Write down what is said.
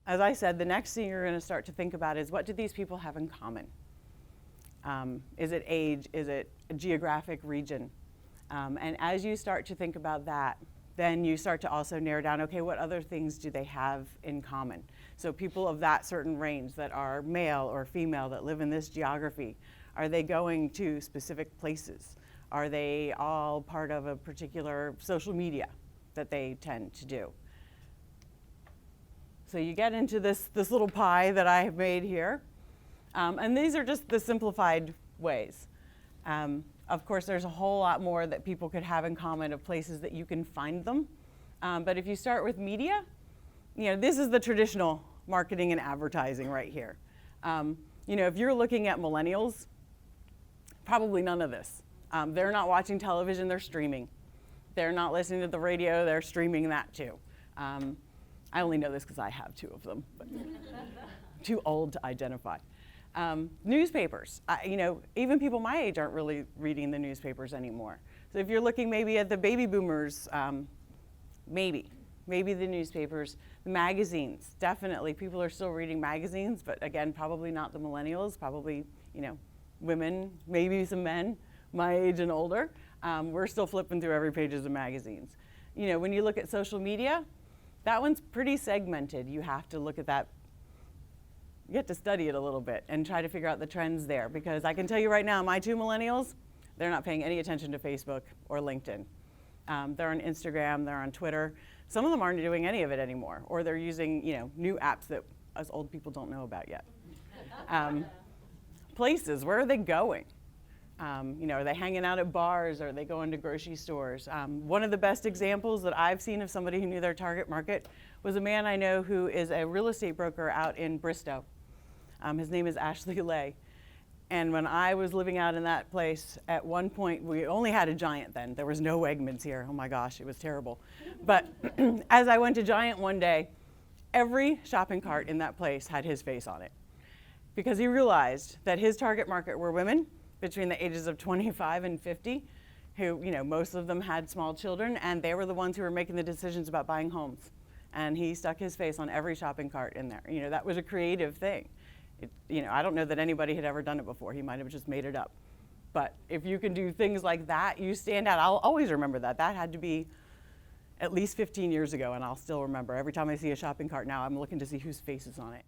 as I said, the next thing you're going to start to think about is, what do these people have in common? Is it age? Is it a geographic region? And as you start to think about that, then you start to also narrow down, okay, what other things do they have in common? So people of that certain range that are male or female that live in this geography, are they going to specific places? Are they all part of a particular social media that they tend to do? So you get into this little pie that I have made here. And these are just the simplified ways. Of course, there's a whole lot more that people could have in common of places that you can find them. But if you start with media, this is the traditional marketing and advertising right here. If you're looking at millennials, probably none of this. They're not watching television, they're streaming. They're not listening to the radio, they're streaming that too. I only know this because I have 2 of them, but too old to identify. Newspapers, even people my age aren't really reading the newspapers anymore. So if you're looking maybe at the baby boomers, maybe the newspapers, the magazines, definitely people are still reading magazines, but again, probably not the millennials, probably, women, maybe some men my age and older. We're still flipping through every page of the magazines. When you look at social media, that one's pretty segmented. You have to look at that. You have to study it a little bit and try to figure out the trends there, because I can tell you right now, my 2 millennials, they're not paying any attention to Facebook or LinkedIn. They're on Instagram, they're on Twitter. Some of them aren't doing any of it anymore, or they're using new apps that us old people don't know about yet. Places, where are they going? Are they hanging out at bars? Are they going to grocery stores? One of the best examples that I've seen of somebody who knew their target market was a man I know who is a real estate broker out in Bristow. His name is Ashley Lay. And when I was living out in that place, at one point, we only had a Giant then. There was no Wegmans here. Oh my gosh, it was terrible. But as I went to Giant one day, every shopping cart in that place had his face on it, because he realized that his target market were women between the ages of 25 and 50, who, most of them had small children, and they were the ones who were making the decisions about buying homes. And he stuck his face on every shopping cart in there. That was a creative thing. I don't know that anybody had ever done it before. He might have just made it up. But if you can do things like that, you stand out. I'll always remember that. That had to be at least 15 years ago, and I'll still remember. Every time I see a shopping cart now, I'm looking to see whose face is on it.